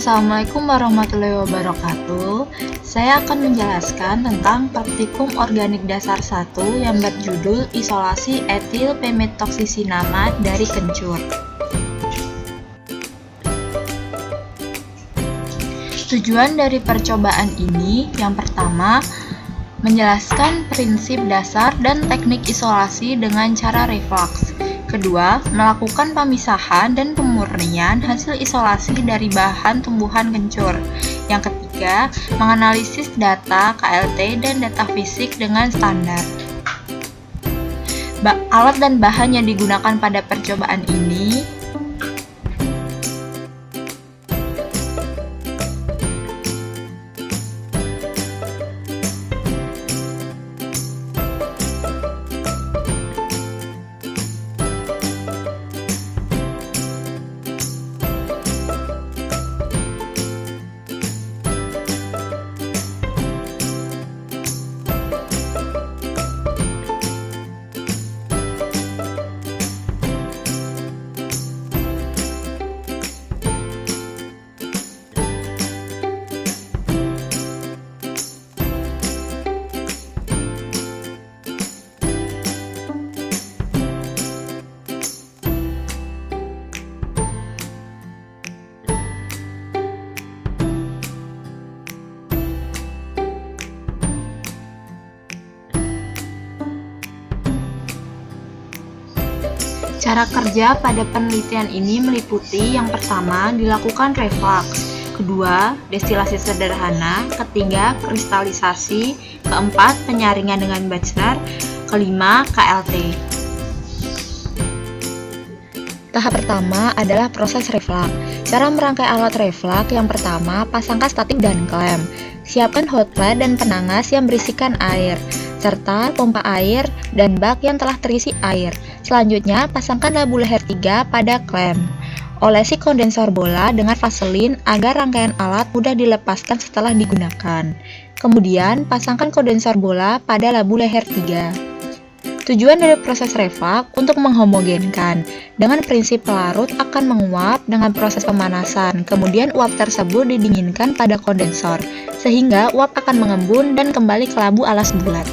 Assalamualaikum warahmatullahi wabarakatuh. Saya akan menjelaskan tentang praktikum organik dasar 1 yang berjudul isolasi etil pemetoxisinamid dari kencur. Tujuan dari percobaan ini yang pertama, menjelaskan prinsip dasar dan teknik isolasi dengan cara reflux. Kedua, melakukan pemisahan dan pemurnian hasil isolasi dari bahan tumbuhan kencur. Yang ketiga, menganalisis data KLT dan data fisik dengan standar. Alat dan bahan yang digunakan pada percobaan ini Cara kerja pada penelitian ini meliputi yang pertama, dilakukan reflux, kedua, destilasi sederhana, ketiga, kristalisasi, keempat, penyaringan dengan Bachner, kelima, KLT. Tahap pertama adalah proses reflux. Cara merangkai alat reflux yang pertama, pasangkan statik dan klem. Siapkan hot plate dan penangas yang berisikan air, serta pompa air dan bak yang telah terisi air. Selanjutnya, pasangkan labu leher 3 pada klem. Olesi kondensor bola dengan vaselin agar rangkaian alat mudah dilepaskan setelah digunakan. Kemudian, pasangkan kondensor bola pada labu leher 3. Tujuan dari proses reflux untuk menghomogenkan. Dengan prinsip pelarut akan menguap dengan proses pemanasan, kemudian uap tersebut didinginkan pada kondensor, sehingga uap akan mengembun dan kembali ke labu alas bulat.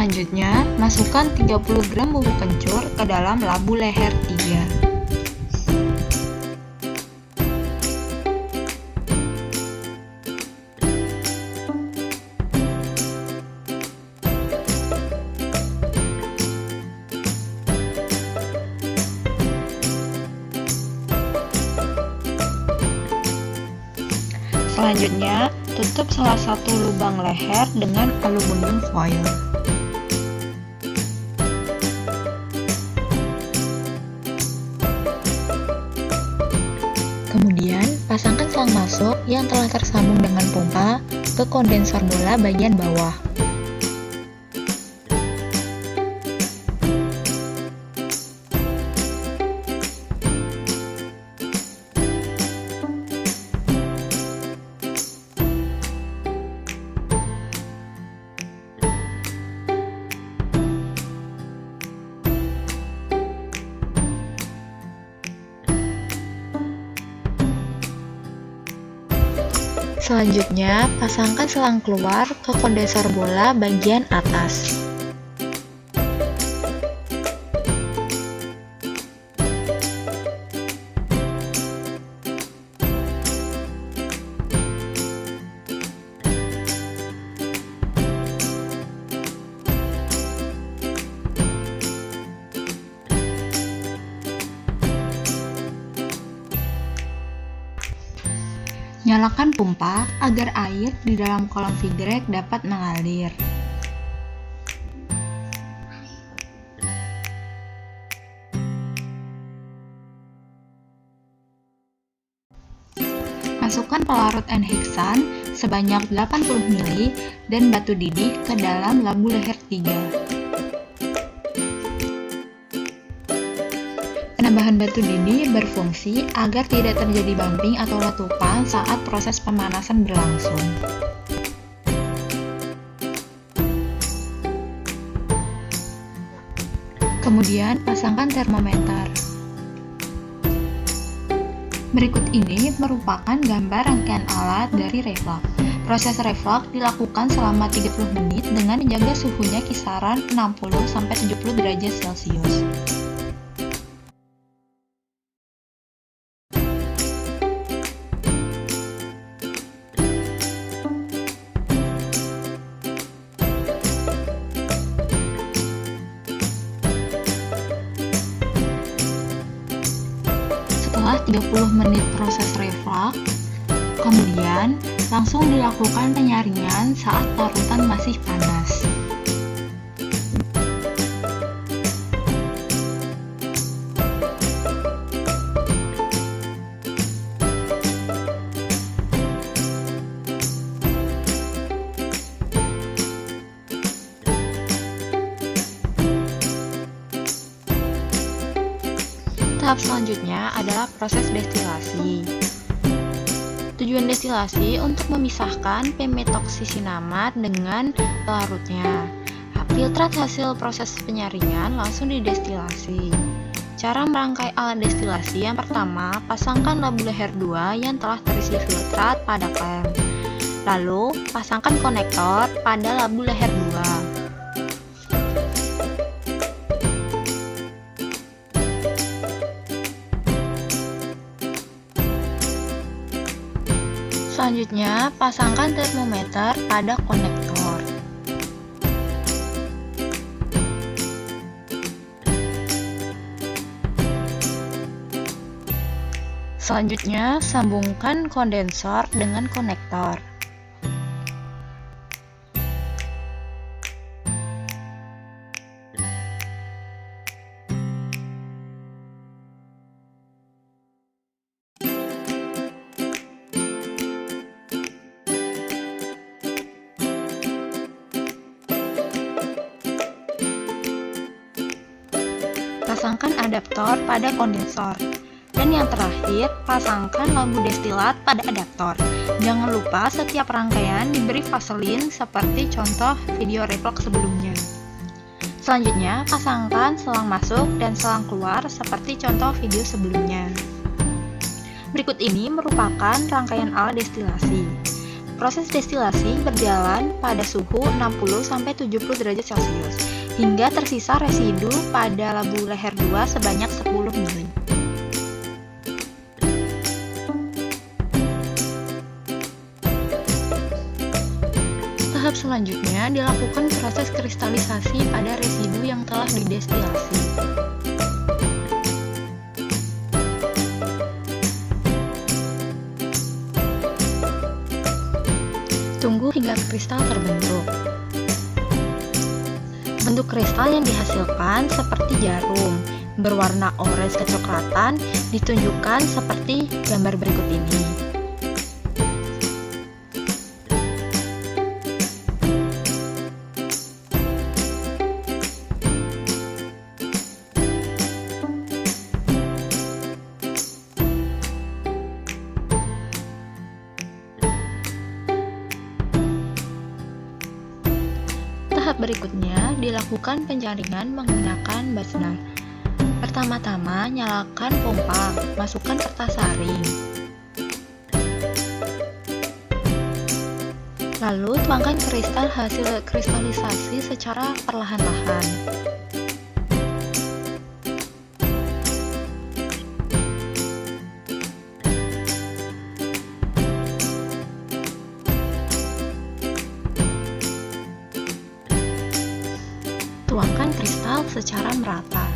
Selanjutnya, masukkan 30 gram bubuk kencur ke dalam labu leher 3. Selanjutnya, tutup salah satu lubang leher dengan aluminium foil. Kemudian, pasangkan selang masuk yang telah tersambung dengan pompa ke kondensor bola bagian bawah. Selanjutnya, pasangkan selang keluar ke kondensor bola bagian atas. Nyalakan pompa agar air di dalam kolom Figrek dapat mengalir. Masukkan pelarut N-hexan sebanyak 80 ml dan batu didih ke dalam labu leher 3. Penambahan batu dini berfungsi agar tidak terjadi bumping atau letupan saat proses pemanasan berlangsung. Kemudian, pasangkan termometer. Berikut ini merupakan gambar rangkaian alat dari reflux. Proses reflux dilakukan selama 30 menit dengan menjaga suhunya kisaran 60-70 derajat Celcius. Setelah 30 menit proses reflux, kemudian langsung dilakukan penyaringan saat larutan masih panas. Tahap selanjutnya adalah proses destilasi. Tujuan destilasi untuk memisahkan pemetoksisinamat dengan pelarutnya. Filtrat hasil proses penyaringan langsung didestilasi. Cara merangkai alat destilasi: yang pertama, pasangkan labu leher 2 yang telah terisi filtrat pada klem. Lalu, pasangkan konektor pada labu leher 2. Selanjutnya, pasangkan termometer pada konektor. Selanjutnya, sambungkan kondensor dengan konektor. Pasangkan adaptor pada kondensor. Dan yang terakhir, pasangkan labu destilat pada adaptor. Jangan lupa setiap rangkaian diberi vaselin seperti contoh video reflux sebelumnya. Selanjutnya, pasangkan selang masuk dan selang keluar seperti contoh video sebelumnya. Berikut ini merupakan rangkaian alat destilasi. Proses destilasi berjalan pada suhu 60-70 derajat Celcius hingga tersisa residu pada labu leher 2 sebanyak 10 ml. Tahap selanjutnya dilakukan proses kristalisasi pada residu yang telah didestilasi. Tunggu hingga kristal terbentuk. Bentuk kristal yang dihasilkan seperti jarum, berwarna oranye kecoklatan, ditunjukkan seperti gambar berikut ini. Tahap berikutnya dilakukan penjaringan menggunakan Basner. Pertama-tama, nyalakan pompa, masukkan kertas saring. Lalu tuangkan kristal hasil kristalisasi secara perlahan-lahan. Tuangkan kristal secara merata.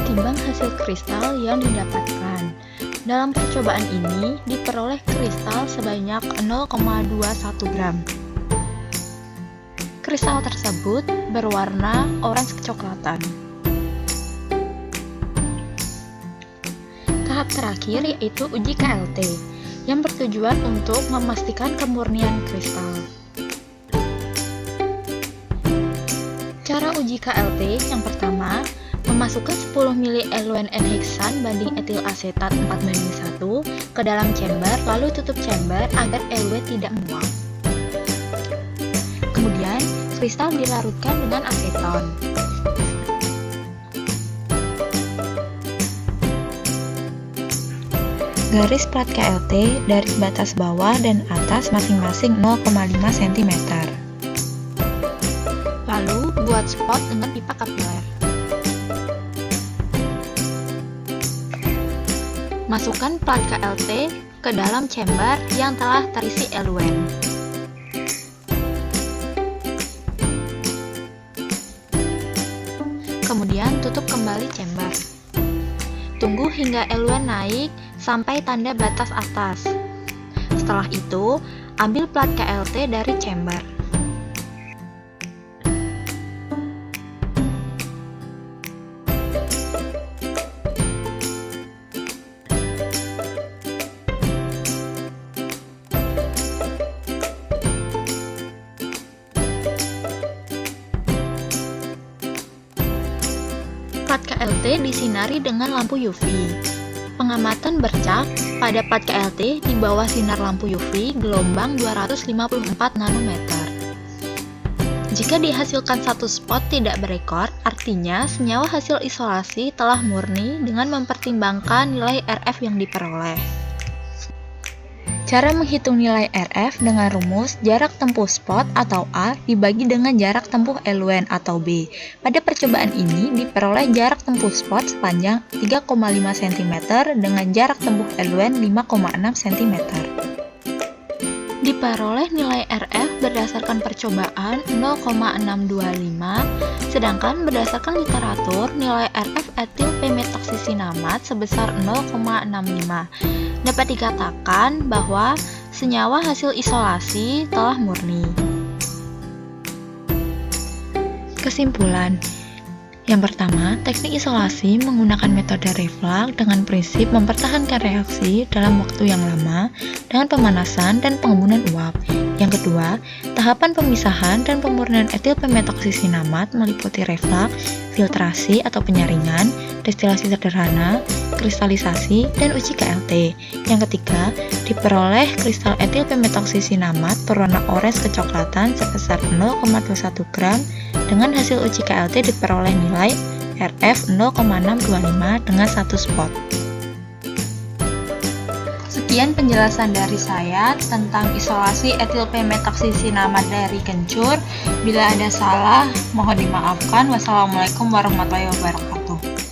Ditimbang hasil kristal yang didapatkan. Dalam percobaan ini diperoleh kristal sebanyak 0,21 gram. Kristal tersebut berwarna oranye kecoklatan. Tahap terakhir yaitu uji KLT, yang bertujuan untuk memastikan kemurnian kristal. Cara uji KLT yang pertama, memasukkan 10 ml eluen N-heksan banding etil asetat 4:1 ke dalam chamber, lalu tutup chamber agar eluen tidak menguap. Kemudian, kristal dilarutkan dengan aseton. Garis plat KLT dari batas bawah dan atas masing-masing 0,5 cm. Lalu, buat spot dengan pipa kapiler. Masukkan plat KLT ke dalam chamber yang telah terisi eluen. Kemudian tutup kembali chamber. Tunggu hingga eluen naik sampai tanda batas atas. Setelah itu, ambil plat KLT dari chamber. Plat KLT disinari dengan lampu UV. Pengamatan bercak pada plat KLT di bawah sinar lampu UV gelombang 254 nanometer. Jika dihasilkan satu spot tidak berekor, artinya senyawa hasil isolasi telah murni dengan mempertimbangkan nilai RF yang diperoleh. Cara menghitung nilai RF dengan rumus jarak tempuh spot atau A dibagi dengan jarak tempuh eluen atau B. Pada percobaan ini diperoleh jarak tempuh spot sepanjang 3,5 cm dengan jarak tempuh eluen 5,6 cm. Diperoleh nilai RF berdasarkan percobaan 0,625, sedangkan berdasarkan literatur nilai RF etil p-metoksisinamat sebesar 0,65. Dapat dikatakan bahwa senyawa hasil isolasi telah murni. Kesimpulan. Yang pertama, teknik isolasi menggunakan metode reflux dengan prinsip mempertahankan reaksi dalam waktu yang lama dengan pemanasan dan pengembunan uap. Yang kedua, tahapan pemisahan dan pemurnian etil p-metoksisinamat meliputi reflux, filtrasi atau penyaringan, destilasi sederhana, kristalisasi, dan uji KLT. Yang ketiga, diperoleh kristal etil p-metoksisinamat berwarna oranye kecoklatan sebesar 0,21 gram. Dengan hasil uji KLT diperoleh nilai RF 0,625 dengan satu spot. Sekian penjelasan dari saya tentang isolasi etil p-metoksisinamat dari kencur. Bila ada salah, mohon dimaafkan. Wassalamualaikum warahmatullahi wabarakatuh.